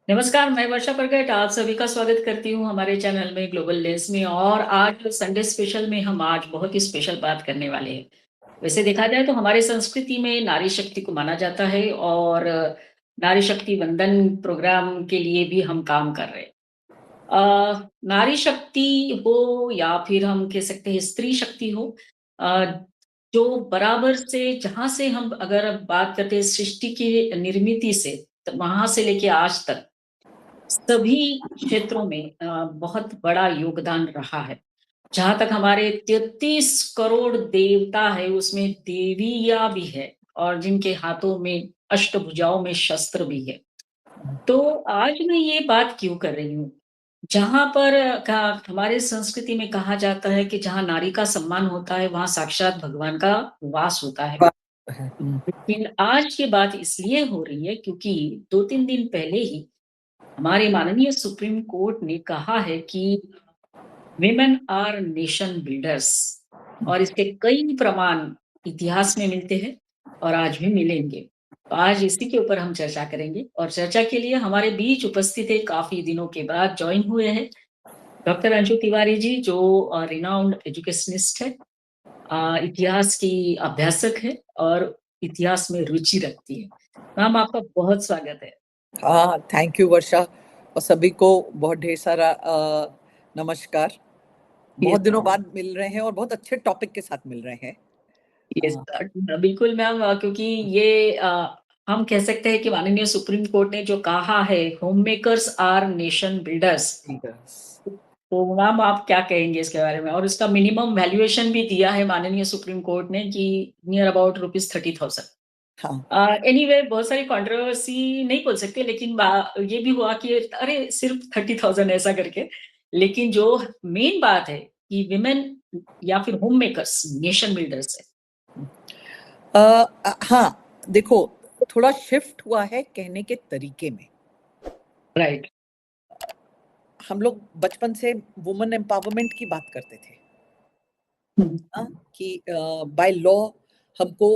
नमस्कार, मैं वर्षा परगट आप सभी का स्वागत करती हूँ हमारे चैनल में ग्लोबल लेंस में। और आज संडे स्पेशल में हम आज बहुत ही स्पेशल बात करने वाले हैं। वैसे देखा जाए तो हमारी संस्कृति में नारी शक्ति को माना जाता है और नारी शक्ति वंदन प्रोग्राम के लिए भी हम काम कर रहे हैं। नारी शक्ति हो या फिर हम कह सकते हैं स्त्री शक्ति हो, अ, जो बराबर से जहाँ से हम अगर बात करते हैं सृष्टि की निर्मिति से, तो वहाँ से लेके आज तक सभी क्षेत्रों में बहुत बड़ा योगदान रहा है। जहाँ तक हमारे 33 करोड़ देवता है, उसमें देवियाँ भी है और जिनके हाथों में अष्टभुजाओं में शस्त्र भी है। तो आज मैं ये बात क्यों कर रही हूँ? जहाँ पर का हमारे संस्कृति में कहा जाता है कि जहाँ नारी का सम्मान होता है, वहाँ साक्षात भगवान का वास होता है। बात है। लेकिन आज ये बात इसलिए हो रही है क्योंकि 2-3 दिन पहले ही हमारे माननीय सुप्रीम कोर्ट ने कहा है कि विमेन आर नेशन बिल्डर्स, और इसके कई प्रमाण इतिहास में मिलते हैं और आज भी मिलेंगे। तो आज इसी के ऊपर हम चर्चा करेंगे और चर्चा के लिए हमारे बीच उपस्थित है, काफी दिनों के बाद ज्वाइन हुए हैं डॉक्टर अंशु तिवारी जी, जो रिनाउंड एजुकेशनिस्ट है, इतिहास की अभ्यासक है और इतिहास में रुचि रखती है। मैम, आपका बहुत स्वागत है। हाँ, थैंक यू वर्षा। और सभी को बहुत ढेर सारा नमस्कार। बहुत दिनों बाद मिल रहे हैं और बहुत अच्छे टॉपिक के साथ मिल रहे हैं। यस, बिल्कुल मैम, क्योंकि ये हम कह सकते हैं कि माननीय सुप्रीम कोर्ट ने जो कहा है, home makers are nation builders. ठीक है। तो मैम, आप क्या कहेंगे इसके बारे में? और इसका मिनिमम वैल्यूएशन भी दिया है माननीय सुप्रीम कोर्ट ने कि नियर अबाउट ₹30,000। हाँ, एनीवे, बहुत सारी कंट्रोवर्सी नहीं बोल सकते, लेकिन ये भी हुआ कि अरे सिर्फ 30,000 ऐसा करके। लेकिन जो मेन बात है कि विमेन या फिर होम मेकर्स नेशन बिल्डर्स है। हाँ, देखो, थोड़ा शिफ्ट हुआ है कहने के तरीके में। राइट। हम लोग बचपन से वुमेन एम्पावरमेंट की बात करते थे। कि बाय लॉ हमको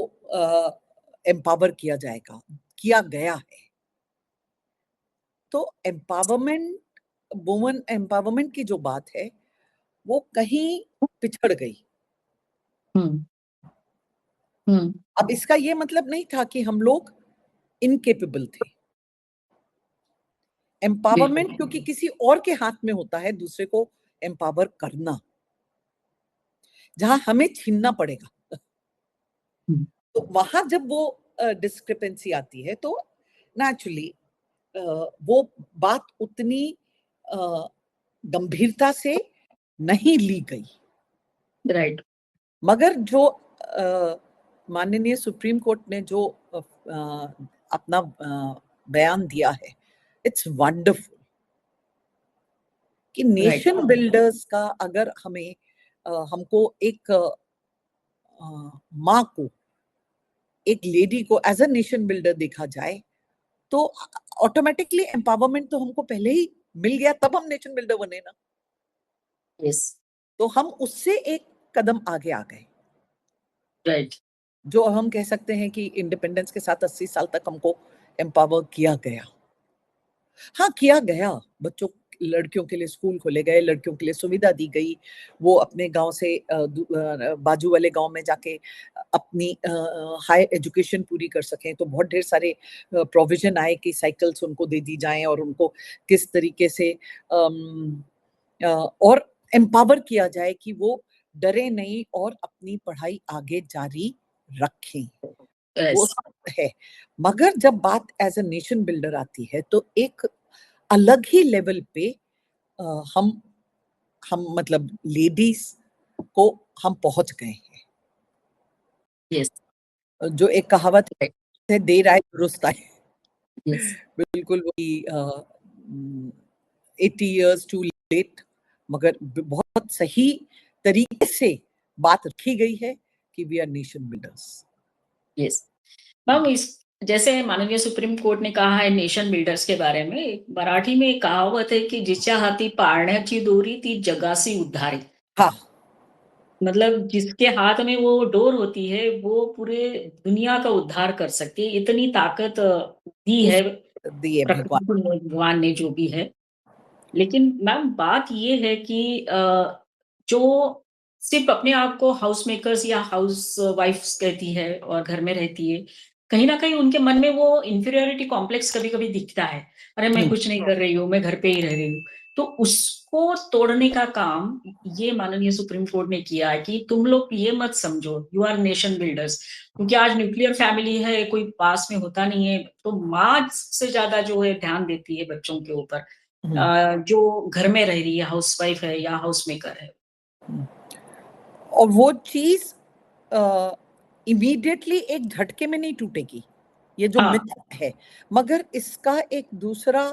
एम्पावर किया जाएगा, किया गया है। तो एम्पावरमेंट, वुमेन एम्पावरमेंट की जो बात है वो कहीं पिछड़ गई। हम्म। हम्म। अब इसका ये मतलब नहीं था कि हम लोग इनकेपेबल थे। एम्पावरमेंट क्योंकि किसी और के हाथ में होता है दूसरे को एम्पावर करना, जहां हमें छीनना पड़ेगा। हम्म। तो वहां जब वो डिस्क्रिपेंसी आती है तो नेचुरली वो बात उतनी गंभीरता से नहीं ली गई। राइट। मगर जो माननीय सुप्रीम कोर्ट ने जो अपना बयान दिया है, इट्स वंडरफुल। कि राइट। नेशन बिल्डर्स का अगर हमें हमको एक माँ को, एक लेडी को एज अ नेशन बिल्डर देखा जाए तो ऑटोमेटिकली एम्पावरमेंट तो हमको पहले ही मिल गया, तब हम नेशन बिल्डर बने ना। यस। तो हम उससे एक कदम आगे आ गए। राइट। जो हम कह सकते हैं कि इंडिपेंडेंस के साथ 80 साल तक हमको एम्पावर किया गया। हाँ, किया गया। बच्चों, लड़कियों के लिए स्कूल खोले गए, लड़कियों के लिए सुविधा दी गई। वो अपने गांव से बाजू वाले गांव में जाके अपनी हाई एजुकेशन पूरी कर सकें। तो बहुत ढेर सारे प्रोविजन आए कि साइकिल्स उनको दे दी जाएं और उनको किस तरीके से और एम्पावर किया जाए कि वो डरे नहीं और अपनी पढ़ाई आगे जारी रखें। वो यस। सब है। मगर जब बात एज अ नेशन बिल्डर आती है तो एक अलग ही लेवल पे अ, हम हम मतलब लेडीज को हम पहुंच गए हैं। यस। जो एक कहावत राइट। है, देर आए दुरुस्त आए। यस। बिल्कुल वही। 80 years टू लेट। मगर बहुत सही तरीके से बात रखी गई है कि we are nation builders. Yes ma'am, इस जैसे माननीय सुप्रीम कोर्ट ने कहा है नेशन बिल्डर्स के बारे में, एक मराठी में एक कहावत है कि जिच्या हाती पाळण्याची दोरी ती जगासी उद्धारी। हाँ, मतलब जिसके हाथ में वो डोर होती है वो पूरे दुनिया का उद्धार कर सकती है, इतनी ताकत दी उस है दिए भगवान। प्रकृति ने, भगवान ने जो भी है। लेकिन मैम बात ये है कि जो सिर्फ़ अपने आप को हाउस मेकर्स या हाउस वाइफ्स कहती है और घर में रहती है, कहीं न कहीं उनके मन में वो इन्फीरियॉरिटी कॉम्प्लेक्स कभी-कभी दिखता है। अरे! मैं हुँ, कुछ नहीं कर रही हूँ, मैं घर पे ही रह रही हूँ। तो उसको तोड़ने का काम ये माननीय सुप्रीम कोर्ट ने किया है कि तुम लोग ये मत समझो, यू आर नेशन बिल्डर्स। क्योंकि आज न्यूक्लियर फैमिली है, कोई पास में होता नहीं है, तो माँ से ज़्यादा जो है ध्यान देती है बच्चों के ऊपर। हुँ, जो घर में रह रही है, हाउसवाइफ है या हाउस मेकर है। हुँ। और वो चीज़ अ, इमीडिएटली एक झटके में नहीं टूटेगी, ये जो हाँ, मिथ है। मगर इसका एक दूसरा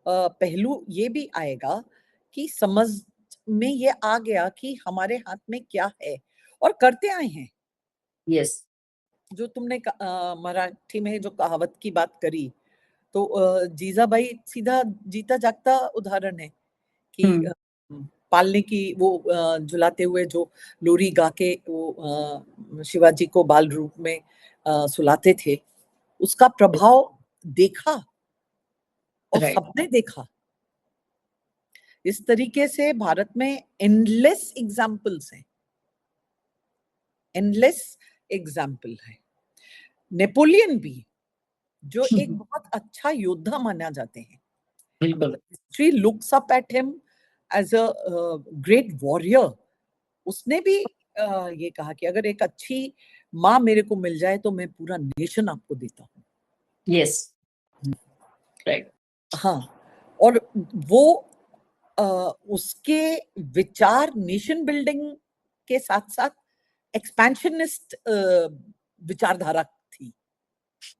पहलू ये भी आएगा कि समझ में ये आ गया कि हमारे हाथ में क्या है और करते आए हैं। यस। जो तुमने मराठी में जो कहावत की बात करी, तो जीजाबाई सीधा जीता जागता उदाहरण है कि हुँ, पालने की वो झुलाते हुए जो लोरी गा के वो शिवाजी को बाल रूप में सुलाते थे, उसका प्रभाव देखा और राइट। सबने देखा। इस तरीके से भारत में एंडलेस एग्जाम्पल्स हैं, एंडलेस एग्जाम्पल है। नेपोलियन भी, जो एक बहुत अच्छा योद्धा माना जाते हैं, बिल्कुल। History looks up at him as a great warrior. उसने भी ये कहा कि अगर एक अच्छी माँ मेरे को मिल जाए तो मैं पूरा नेशन आपको देता हूँ। Yes, right. हाँ, और वो अ, उसके विचार नेशन बिल्डिंग के साथ-साथ एक्सपेंशनिस्ट विचारधारा थी।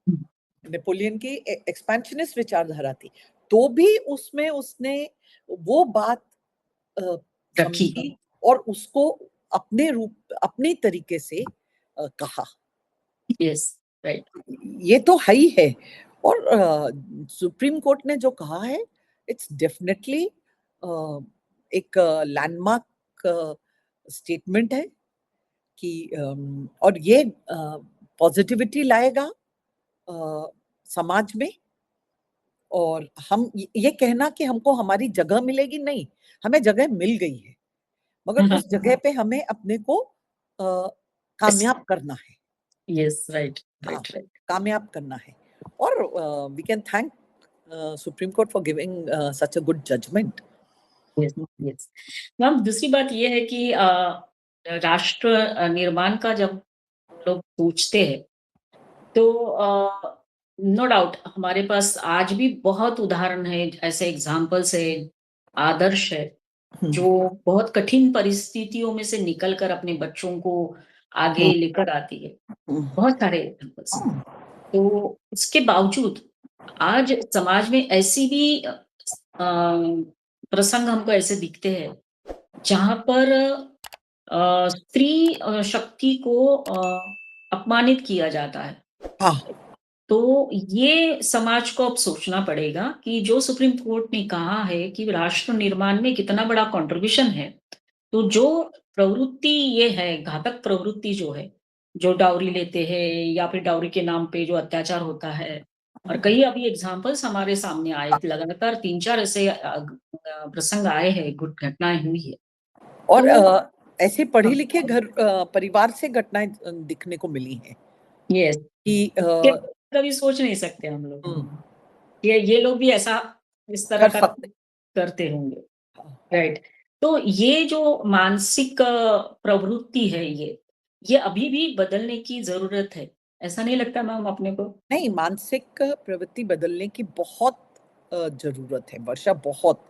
हुँ, नेपोलियन की एक्सपेंशनिस्ट विचारधारा थी। तो भी उसमें उसने वो बात अ, रखी। समझी और उसको अपने रूप अपने तरीके से कहा। Yes, right. ये तो है ही है। और सुप्रीम कोर्ट ने जो कहा है, इट्स डेफिनेटली एक लैंडमार्क स्टेटमेंट है कि और ये पॉजिटिविटी लाएगा समाज में। और हम ये कहना कि हमको हमारी जगह मिलेगी, नहीं, हमें जगह मिल गई है, मगर हाँ, हाँ। उस जगह पे हमें अपने को यस, कामयाब करना है। यस, राइट, हाँ, राइट, राइट। कामयाब करना है। और we can thank Supreme Court for giving such a good judgement. Yes, yes. Ma'am दूसरी बात ये है कि राष्ट्र निर्माण का जब लोग सोचते हैं तो नो डाउट हमारे पास आज भी बहुत उदाहरण है, ऐसे एग्ज़ाम्पल्स है, आदर्श है, हुँ, जो बहुत कठिन परिस्थितियों में से निकल कर अपने बच्चों को आगे हुँ, लेकर आती है। हुँ, बहुत सारे एग्ज़ाम्पल्स हैं। तो इसके बावजूद आज समाज में ऐसी भी प्रसंग हमको ऐसे दिखते हैं, जहाँ पर स्त्री शक्ति को अपमानित किया जाता है। हाँ, तो ये समाज को अब सोचना पड़ेगा कि जो सुप्रीम कोर्ट ने कहा है कि राष्ट्र निर्माण में कितना बड़ा कंट्रीब्यूशन है, तो जो प्रवृत्ति ये है, घातक प्रवृत्ति जो है, जो डाउरी लेते हैं या फिर डाउरी के नाम पे जो अत्याचार होता है और कई अभी एग्ज़ाम्पल्स हमारे सामने आए, लगातार 3-4 ऐसे प्रसंग आए हैं, घटनाएँ हुई है। और तो ऐसे हाँ, पढ़े-लिखे घर परिवार से घटनाएँ दिखने को मिली हैं यस, कि ये कभी सोच नहीं सकते हम लोग। हुँ, ये लोग भी ऐसा इस तरह कर का सकते करते होंगे, हैं। राइट। तो ये जो मानसिक प्रवृत्ति है ये अभी भी बदलने की ज़रूरत है। ऐसा नहीं लगता मैम अपने को? नहीं, मानसिक प्रवृत्ति बदलने की बहुत ज़रूरत है वर्षा, बहुत।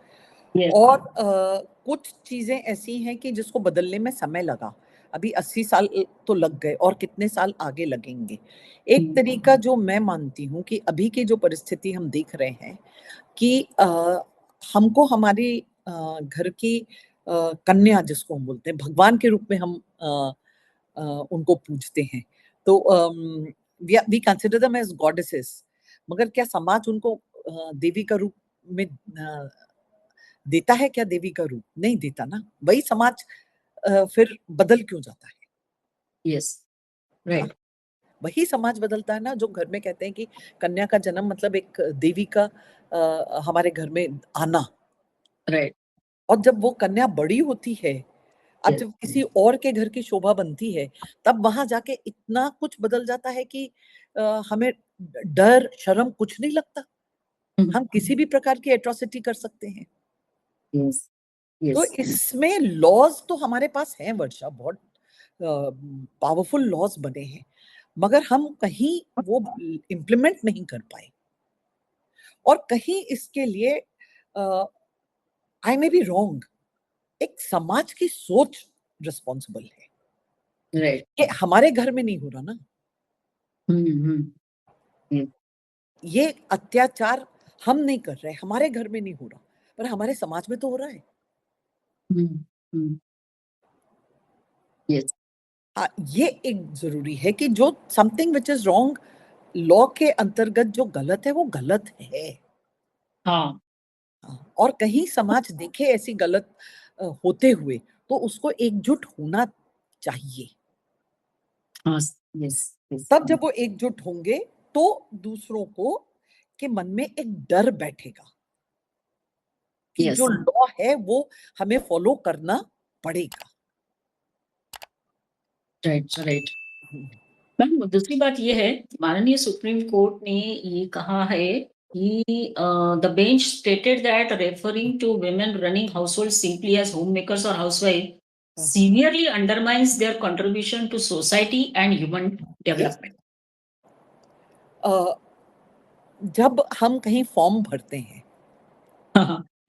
यस। और कुछ चीज़ें ऐसी हैं कि जिसको बदलने में समय लगा। अभी 80 साल तो लग गए और कितने साल आगे लगेंगे। एक हुँ, तरीका जो मैं मानती हूँ कि अभी की जो परिस्थिति हम देख रहे हैं कि हमको हमारी घर की कन्या जिसको हम बोलते हैं, भगवान के रूप में हम अ, उनको पूजते हैं। तो we consider them as goddesses. मगर क्या समाज उनको देवी का रूप में देता है क्या देवी का रूप? नहीं देता ना। वही समाज फिर बदल क्यों जाता है? यस, हाँ, राइट। वही समाज बदलता है ना जो घर में कहते हैं कि कन्या का जन्म मतलब एक देवी का हमारे घर में आना। राइट। और जब वो कन्या बड़ी होती है, अब यस। जब किसी और के घर की शोभा बनती है, तब वहाँ जाके इतना कुछ बदल जाता है कि हमें डर, शर्म कुछ नहीं लगता। हम किसी भी प्रकार की एट्रोसिटी कर सकते हैं। यस। तो यस। इसमें लॉज़ तो हमारे पास हैं वर्षा, बहुत पावरफुल लॉज़ बने हैं, मगर हम कहीं वो इम्प्लीमेंट नहीं कर पाए। और कहीं इसके लिए आई मे बी रॉन्ग, एक समाज की सोच रिस्पॉन्सिबल है। राइट। ये हमारे घर में नहीं हो रहा ना, यस। ये अत्याचार हम नहीं कर रहे, हमारे घर में नहीं हो रहा, पर हमारे समाज में तो हो रहा है। यस। ये एक ज़रूरी है कि जो something which is wrong law के अंतर्गत जो गलत है, वो गलत है। हाँ। और कहीं समाज देखे ऐसी गलत होते हुए, तो उसको एकजुट होना चाहिए। हाँ। यस। यस। तब जब वो एकजुट होंगे, तो दूसरों को के मन में एक डर बैठेगा कि यस। जो लॉ है, वो हमें फॉलो करना पड़ेगा। राइट। राइट। हुँ। मैम, दूसरी बात ये है, माननीय सुप्रीम कोर्ट ने ये कहा है कि the bench stated that referring to women running household simply as homemakers और हाउसवाइफ हाँ। Severely undermines their contribution to society and human development. जब हम कहीं फॉर्म भरते हैं,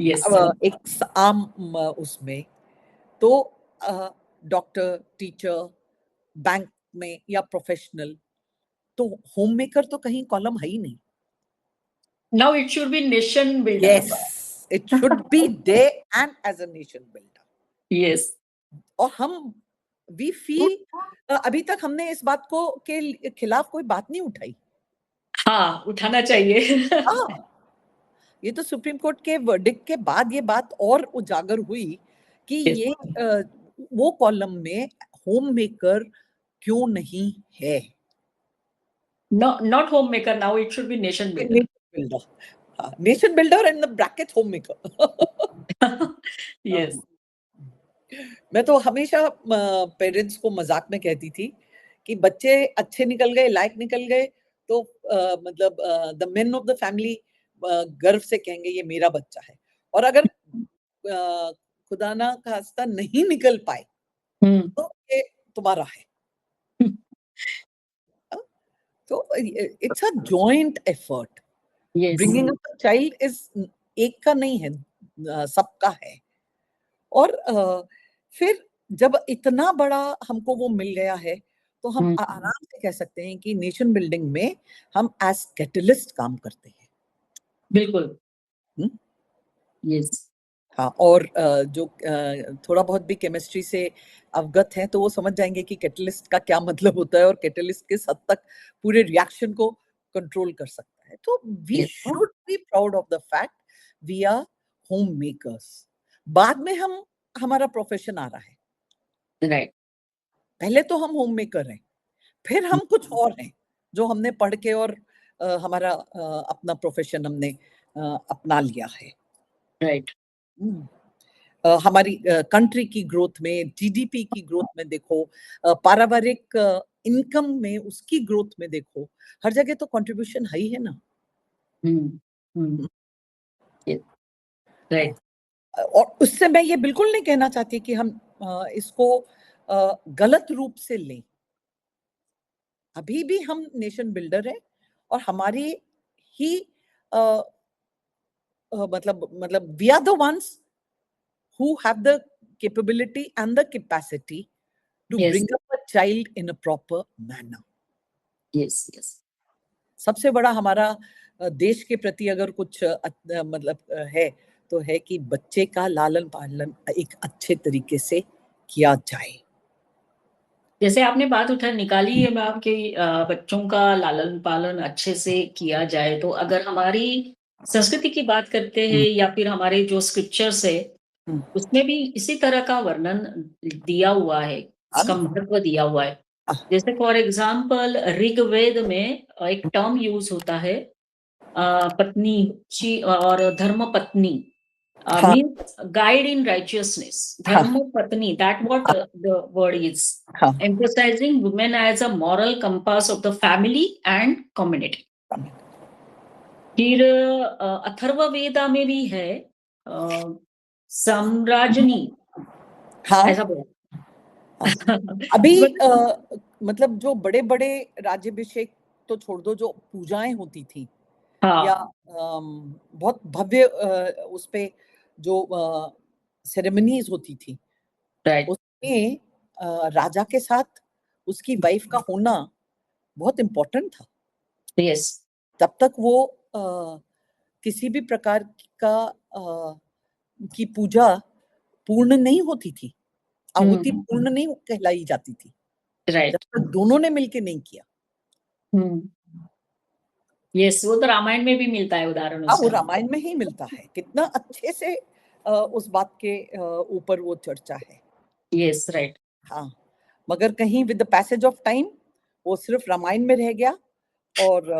यस। एक आम उसमें तो डॉक्टर, टीचर, बैंक में या प्रोफेशनल, तो होममेकर तो कहीं कॉलम है ही नहीं। Now it should be nation yes, builder. It should be there and as a nation builder. Yes. और हम वी फील अभी तक हमने इस बात को के खिलाफ कोई बात नहीं उठाई। हाँ, उठाना चाहिए। हाँ, ये तो सुप्रीम कोर्ट के वर्डिक्ट के बाद ये बात और उजागर हुई कि यस। ये वो कॉलम में होम मेकर क्यों नहीं है? Not home maker, now it should be nation builder. Nation builder. हाँ, nation builder in the bracket home maker. Yes. मैं तो हमेशा पेरेंट्स को मज़ाक में कहती थी कि बच्चे अच्छे निकल गए, लायक निकल गए, तो मतलब the main of the family गर्व से कहेंगे ये मेरा बच्चा है। और अगर खुदा ना खास्ता नहीं निकल पाए, हुँ। तो ये तुम्हारा है। अ, तो it's a joint effort. Yes. Bringing up a child is एक का नहीं है, सबका है। और फिर जब इतना बड़ा हमको वो मिल गया है, तो हम हुँ। आराम से कह सकते हैं कि नेशन बिल्डिंग में हम एज़ कैटलिस्ट काम करते हैं। बिल्कुल। हुँ? यस। हाँ, और जो थोड़ा बहुत भी केमिस्ट्री से अवगत हैं, तो वो समझ जाएँगे कि कैटलिस्ट का क्या मतलब होता है और कैटलिस्ट किस हद तक पूरे रिएक्शन को कंट्रोल कर सकता है। तो we yes. Should be proud of the fact we are home makers. बाद में हम हमारा प्रोफेशन आ रहा है। राइट। पहले तो हम होम मेकर हैं, फिर हम कुछ और हैं, जो हमने पढ़ के और हमारा अपना प्रोफेशन हमने अपना लिया है। राइट। हुँ। हमारी कंट्री की ग्रोथ में, जीडीपी की ग्रोथ में देखो, पारिवारिक इनकम में, उसकी ग्रोथ में देखो, हर जगह तो कंट्रीब्यूशन है ही है ना। हुँ। हुँ। हुँ, यस। हाँ। राइट। और उससे मैं ये बिल्कुल नहीं कहना चाहती कि हम इसको गलत रूप से लें। अभी भी हम नेशन बिल्डर हैं और हमारी ही अ मतलब we are the ones who have the capability and the capacity to yes. bring up a child in a proper manner. Yes. Yes. सबसे बड़ा हमारा देश के प्रति अगर कुछ मतलब है, तो है कि बच्चे का लालन-पालन एक अच्छे तरीके से किया जाए। जैसे आपने बात उठा निकाली है मैम कि बच्चों का लालन-पालन अच्छे से किया जाए, तो अगर हमारी संस्कृति की बात करते हैं हुँ, या फिर हमारे जो स्क्रिप्चर्स है, हुँ। उसमें भी इसी तरह का वर्णन दिया हुआ है, हाँ इसका ना? महत्व दिया हुआ है। जैसे फॉर एग्जाम्पल ऋग्वेद में एक टर्म यूज होता है पत्नी और धर्म पत्नी हाँ मीन्स गाइड इन राइचियसनेस हाँ धर्म पत्नी that what the word is हाँ emphasizing women as a moral compass of the family and community. फिर अथर्ववेदा में भी है सम्राजनी हाँ ऐसा बोला अभी मतलब मतलब जो बड़े बड़े राज्याभिषेक तो छोड़ दो, जो पूजाएं होती थी या हाँ बहुत भव्य उसपे जो सेरेमनीज होती थी, राइट उसमें राजा के साथ उसकी वाइफ का होना बहुत इम्पोर्टेंट था। यस तब तक वो किसी भी प्रकार का की पूजा पूर्ण नहीं होती थी, आहुति पूर्ण नहीं कहलाई जाती थी जब राइट तक दोनों ने मिलके नहीं किया। यस वो तो रामायण में भी मिलता है उदाहरण हाँ, वो उसका रामायण में ही मिलता है। कितना अच्छे से उस बात के ऊपर वो चर्चा है। यस राइट हाँ, मगर कहीं with the passage of time वो सिर्फ रामायण में रह गया और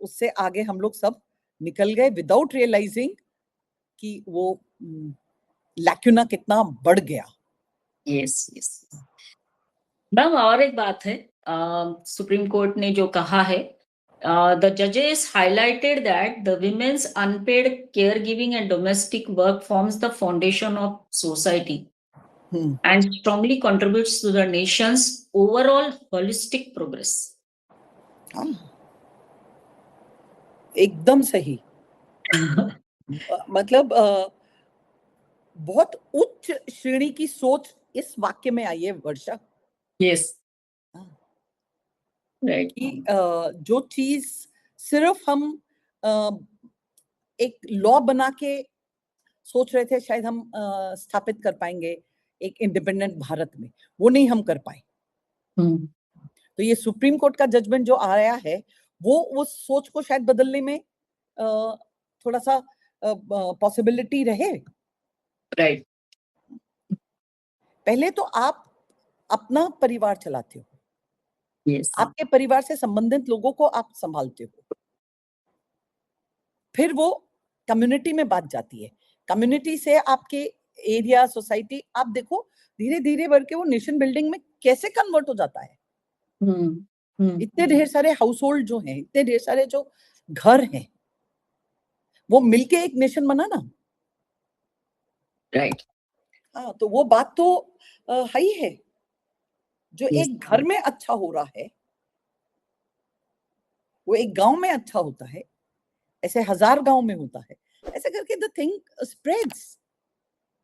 उससे आगे हम लोग सब निकल गए विदाउट रियलाइजिंग कि वो लैक्यूना कितना बढ़ गया। यस यस मैम और एक बात है सुप्रीम कोर्ट ने जो कहा है द जजेस highlighted that the women's unpaid care giving and domestic work forms the foundation of society and strongly contributes to the nation's overall holistic progress. हाँ, एकदम सही। मतलब बहुत उच्च श्रेणी की सोच इस वाक्य में आई है वर्षा। Yes, right. कि जो चीज सिर्फ हम एक लॉ बना के सोच रहे थे शायद हम स्थापित कर पाएंगे एक इंडिपेंडेंट भारत में, वो नहीं हम कर पाए। तो ये सुप्रीम कोर्ट का जजमेंट जो आया है वो उस सोच को शायद बदलने में थोड़ा सा पॉसिबिलिटी रहे। राइट पहले तो आप अपना परिवार चलाते हो, यस आपके परिवार से संबंधित लोगों को आप संभालते हो, फिर वो कम्युनिटी में बात जाती है, कम्युनिटी से आपके एरिया सोसाइटी, आप देखो धीरे धीरे बढ़ के वो नेशन बिल्डिंग में कैसे कन्वर्ट हो जाता है। इतने ढेर सारे हाउस होल्ड जो हैं, इतने ढेर सारे जो घर हैं, वो मिलके एक नेशन बना ना। राइट हाँ, तो वो बात तो है ही है। जो yes. एक घर में अच्छा हो रहा है वो एक गांव में अच्छा होता है, ऐसे 1000 गांव में होता है, ऐसे करके the thing spreads.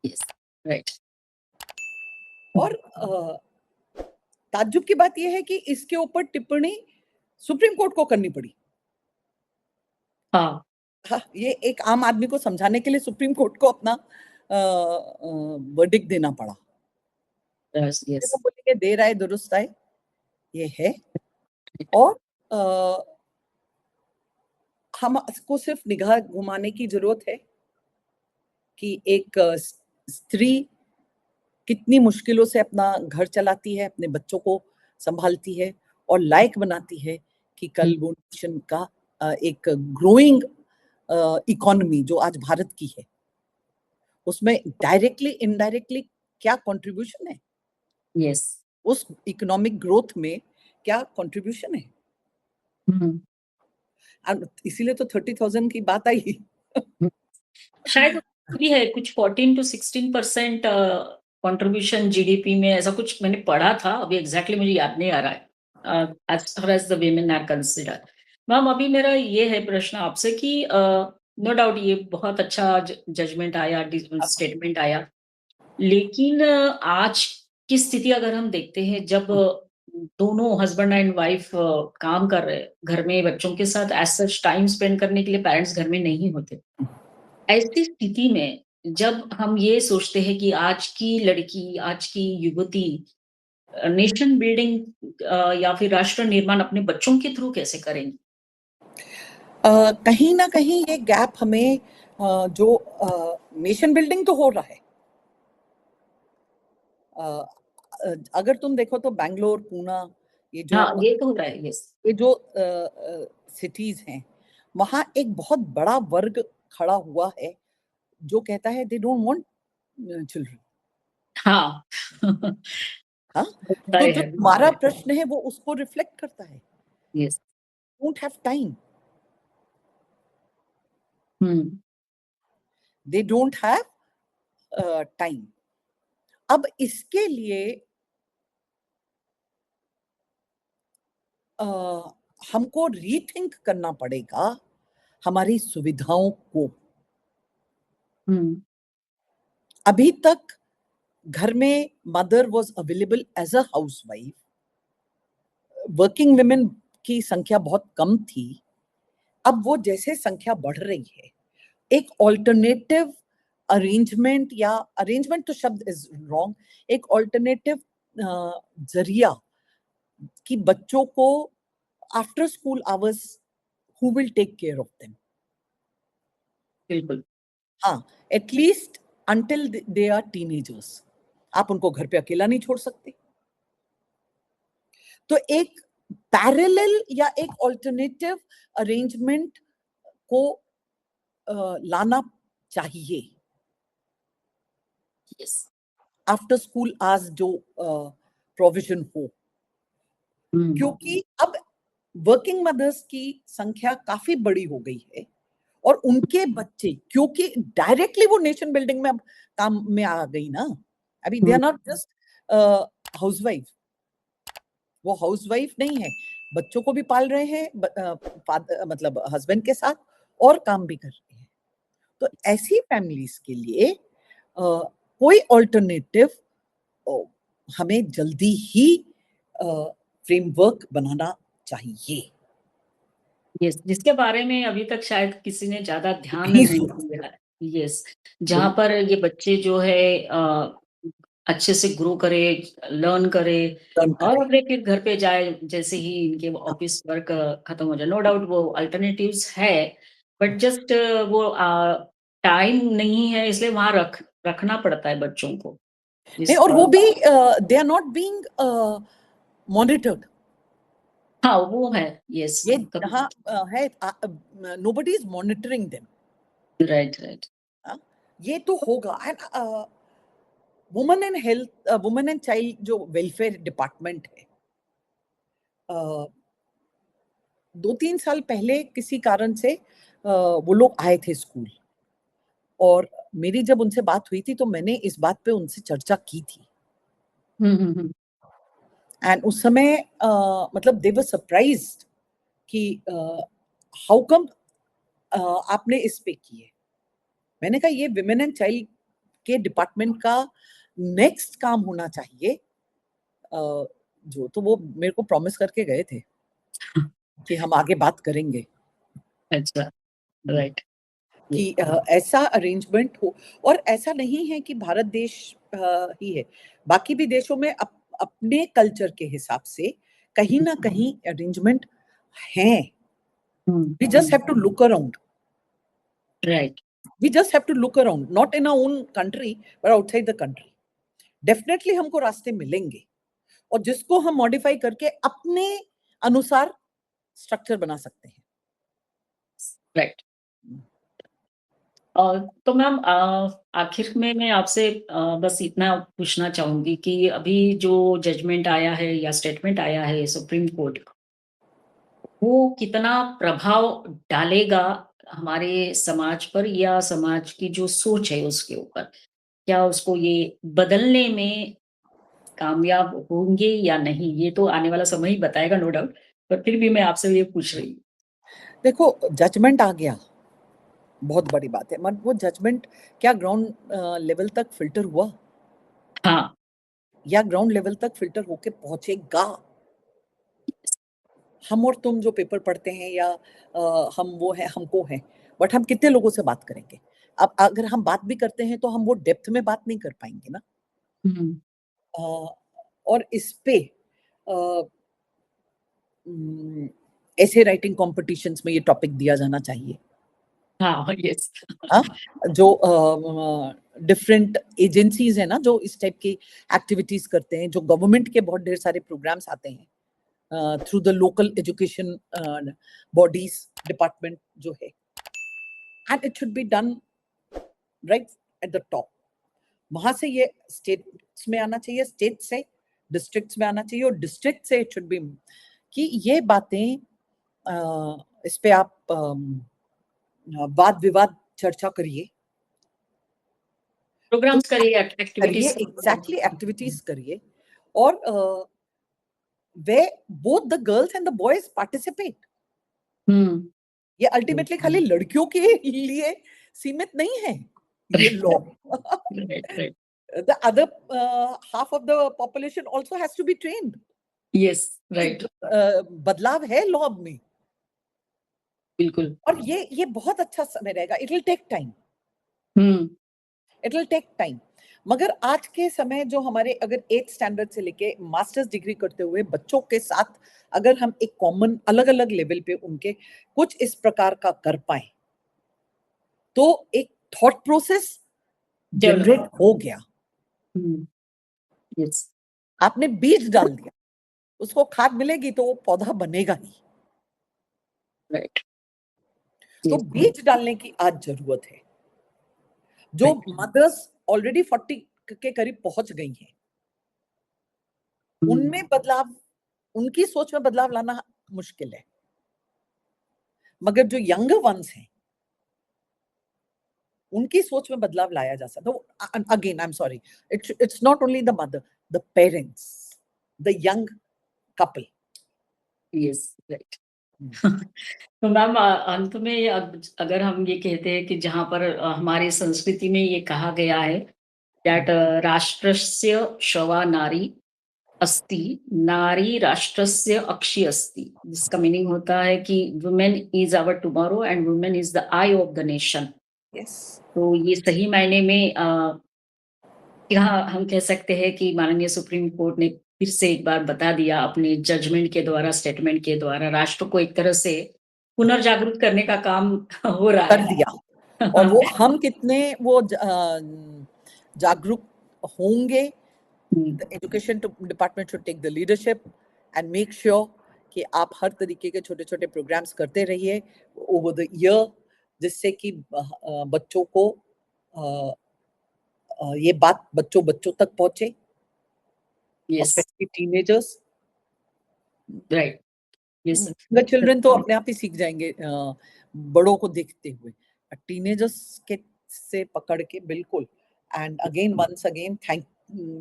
yes. Right और ताज्जुब की बात यह है कि इसके ऊपर टिप्पणी सुप्रीम कोर्ट को करनी पड़ी। हाँ हाँ, ये एक आम आदमी को समझाने के लिए सुप्रीम कोर्ट को अपना वर्डिक्ट देना पड़ा। yes, yes. तो बोलेंगे देर आए दुरुस्त आए, ये है। और हमको सिर्फ निगाह घुमाने की जरूरत है कि एक स्त्री कितनी मुश्किलों से अपना घर चलाती है, अपने बच्चों को संभालती है और लायक बनाती है कि कल वो नेशन का एक ग्रोइंग इकोनॉमी जो आज भारत की है उसमें डायरेक्टली इनडायरेक्टली क्या कंट्रीब्यूशन है, yes. उस इकोनॉमिक ग्रोथ में क्या कंट्रीब्यूशन है। इसीलिए तो 30,000 की बात आई। शायद भी है कुछ 14 to 16% कंट्रीब्यूशन जीडीपी में, ऐसा कुछ मैंने पढ़ा था, अभी एग्जैक्टली मुझे याद नहीं आ रहा है as far as the women are considered. Ma'am अभी मेरा ये है प्रश्न आपसे कि नो डाउट ये बहुत अच्छा जजमेंट आया, स्टेटमेंट आया, लेकिन आज की स्थिति अगर हम देखते हैं जब दोनों हस्बैंड एंड वाइफ काम कर रहे हैं घर में बच्चों के साथ, एज सच टाइम स्पेंड करने के लिए पेरेंट्स घर में नहीं होते, ऐसी स्थिति में जब हम ये सोचते हैं कि आज की लड़की, आज की युवती नेशन बिल्डिंग या फिर राष्ट्र निर्माण अपने बच्चों के थ्रू कैसे करेंगी? कहीं ना कहीं ये गैप हमें जो नेशन बिल्डिंग तो हो रहा है, अगर तुम देखो तो बैंगलोर, पूना ये जो हाँ, ये तो होता है, यस। ये जो सिटीज हैं, वहां एक बहुत बड़ा वर्ग खड़ा हुआ है जो कहता है दे डोंट वांट चिल्ड्रन। हाँ। हाँ, होता तो जो है, तुम्हारा प्रश्न है वो उसको रिफ्लेक्ट करता है। Yes. Don't have time, hmm. They don't have time. अब इसके लिए हमको रीथिंक करना पड़ेगा हमारी सुविधाओं को। हम्म। अभी तक घर में mother was available as a house wife, working women की संख्या बहुत कम थी। अब वो जैसे संख्या बढ़ रही है, एक ऑल्टरनेटिव अरेंजमेंट, या अरेंजमेंट तो शब्द इज रॉन्ग, एक ऑल्टरनेटिव जरिया कि बच्चों को after school hours who will take care of them. बिल्कुल। हाँ, at least until they are teenagers. आप उनको घर पे अकेला नहीं छोड़ सकते, तो एक पैरेलल या एक ऑल्टरनेटिव अरेंजमेंट को लाना चाहिए। यस। आफ्टर स्कूल आज जो प्रोविजन हो, हम्म। क्योंकि अब वर्किंग मदर्स की संख्या काफी बड़ी हो गई है और उनके बच्चे, क्योंकि डायरेक्टली वो नेशन बिल्डिंग में अब काम में आ गई ना। अभी they are not just housewife, वो हाउसवाइफ नहीं है, बच्चों को भी पाल रहे हैं, मतलब हस्बैंड के साथ, और काम भी कर रहे हैं। तो ऐसी फैमिलीज के लिए कोई ऑल्टरनेटिव हमें जल्दी ही फ्रेमवर्क बनाना चाहिए। यस, जिसके बारे में अभी तक शायद किसी ने ज्यादा ध्यान नहीं नहीं सोचा। दिया है। यस, जहाँ पर ये बच्चे जो है अच्छे से ग्रो करे, लर्न करे, टर्न और करें। अपने फिर घर पे जाए जैसे ही इनके ऑफिस वर्क खत्म हो जाए। नो डाउट वो अल्टरनेटिव्स है, बट जस्ट वो टाइम नहीं है, इसलिए वहां रखना पड़ता है बच्चों को। नहीं, और वो भी they are not being monitored. हाँ, वो है। यस। ये जहाँ है, nobody is monitoring them. Right, right. ये तो होगा। And women and health, women and child जो वेलफेयर डिपार्टमेंट है, 2-3 साल पहले किसी कारण से वो लोग आए थे स्कूल, और मेरी जब उनसे बात हुई थी तो मैंने इस बात पे उनसे चर्चा की थी। एंड उस समय मतलब दे वर सरप्राइज्ड कि हाउ कम आपने इस पे किए। मैंने कहा ये विमेन एंड चाइल्ड के डिपार्टमेंट का नेक्स्ट काम होना चाहिए। जो तो वो मेरे को प्रॉमिस करके गए थे कि हम आगे बात करेंगे अच्छा, राइट। कि ऐसा अरेंजमेंट हो। और ऐसा नहीं है कि भारत देश ही है, बाकी भी देशों में अपने कल्चर के हिसाब से कहीं ना कहीं अरेंजमेंट हैं। We just have to look around. Right. We just have to look around, not in our own country, but outside the country. Definitely हमको रास्ते मिलेंगे, और जिसको हम मॉडिफाई करके अपने अनुसार स्ट्रक्चर बना सकते हैं। राइट। तो मैम, आखिर में मैं आपसे बस इतना पूछना चाहूंगी कि अभी जो जजमेंट आया है या स्टेटमेंट आया है सुप्रीम कोर्ट का, वो कितना प्रभाव डालेगा हमारे समाज पर या समाज की जो सोच है उसके ऊपर? क्या उसको ये बदलने में कामयाब होंगे या नहीं, ये तो आने वाला समय ही बताएगा, नो डाउट। पर फिर भी मैं आपसे ये पूछ रही हूँ। देखो, जजमेंट आ गया, बहुत बड़ी बात है, मगर वो जजमेंट क्या ग्राउंड लेवल तक फिल्टर हुआ, हाँ। या ग्राउंड लेवल तक फिल्टर होके पहुंचेगा? हम और तुम जो पेपर पढ़ते हैं, या हम वो है, हमको है, बट हम कितने लोगों से बात करेंगे? अब अगर हम बात भी करते हैं तो हम वो डेप्थ में बात नहीं कर पाएंगे ना। हम्म। और इस पे ऐसे राइटिंग कॉम्पिटिशन्स में ये टॉपिक दिया जाना चाहिए। हाँ, यस। हाँ, जो डिफरेंट एजेंसीज है ना जो इस टाइप की एक्टिविटीज करते हैं, जो गवर्नमेंट के बहुत ढेर सारे प्रोग्राम्स आते हैं, through the local education bodies department जो है, and it should be done right at the top. वहां से ये स्टेट्स में आना चाहिए, स्टेट से डिस्ट्रिक्ट्स में आना चाहिए, और डिस्ट्रिक्ट से इट शुड बी कि ये बातें इस पे आप वाद विवाद चर्चा करिए, प्रोग्राम्स करिए, एक्टिविटीज एग्जैक्टली एक्टिविटीज करिए, और वे both the girls and the boys participate. ये अल्टीमेटली खाली लड़कियों के लिए सीमित नहीं है ये law. The other half of the population also has to be trained. Yes, right. बदलाव है लॉ में, बिल्कुल, और ये बहुत अच्छा समय रहेगा। It will take time, it will take time, मगर आज के समय जो हमारे अगर 8th स्टैंडर्ड से लेके मास्टर्स डिग्री करते हुए बच्चों के साथ अगर हम एक कॉमन अलग अलग लेवल पे उनके कुछ इस प्रकार का कर पाए, तो एक थॉट प्रोसेस जनरेट हो गया। yes. आपने बीज डाल दिया, उसको खाद मिलेगी तो वो पौधा बनेगा ही, right. तो बीज डालने की आज जरूरत है। जो मदर्स ऑलरेडी 40 के करीब पहुंच गई हैं, उनमें बदलाव, उनकी सोच में बदलाव लाना मुश्किल है, मगर जो यंगर वंस हैं उनकी सोच में बदलाव लाया जा सकता है। Again I am sorry, it's not only the mother, the parents, the young couple. Yes, right. तो मैम अंत में अगर हम ये कहते हैं कि जहाँ पर हमारी संस्कृति में ये कहा गया है दैट राष्ट्रस्य शवा नारी अस्ति, नारी राष्ट्रस्य अक्षी अस्ति, जिसका मीनिंग होता है कि women is our tomorrow and women is the eye of the nation. तो ये सही मायने में यहाँ हम कह सकते हैं कि माननीय सुप्रीम कोर्ट ने फिर से एक बार बता दिया अपने जजमेंट के द्वारा, स्टेटमेंट के द्वारा, राष्ट्र को एक तरह से पुनर्जागरूक करने का काम हो रहा कर दिया। और वो हम कितने वो जागरूक होंगे, the education department should take the leadership and make sure कि आप हर तरीके के छोटे छोटे प्रोग्राम्स करते रहिए ओवर द ईयर, जिससे कि बच्चों को ये बात बच्चों तक पहुंचे, specially teenagers. Right, yes. Children तो अपने आप ही सीख जाएंगे बड़ों को देखते हुए, टीनेजर्स के से पकड़ के बिल्कुल। And again once again thank,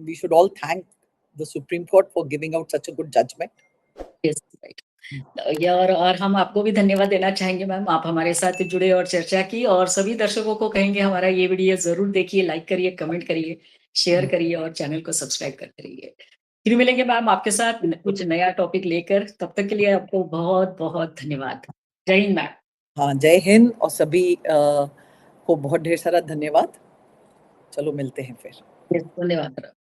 we should all thank the Supreme Court for giving out such a good judgement. Yes, right. और हम आपको भी धन्यवाद देना चाहेंगे मैम, आप हमारे साथ जुड़े और चर्चा की, और सभी दर्शकों को कहेंगे हमारा ये वीडियो जरूर देखिए, लाइक करिए, कमेंट करिए, शेयर करिए और चैनल को सब्सक्राइब करते रहिए। फिर मिलेंगे मैम आपके साथ कुछ नया टॉपिक लेकर, तब तक के लिए आपको बहुत बहुत धन्यवाद। जय हिंद मैम। हाँ, जय हिंद, और सभी को बहुत ढेर सारा धन्यवाद। चलो मिलते हैं फिर। धन्यवाद।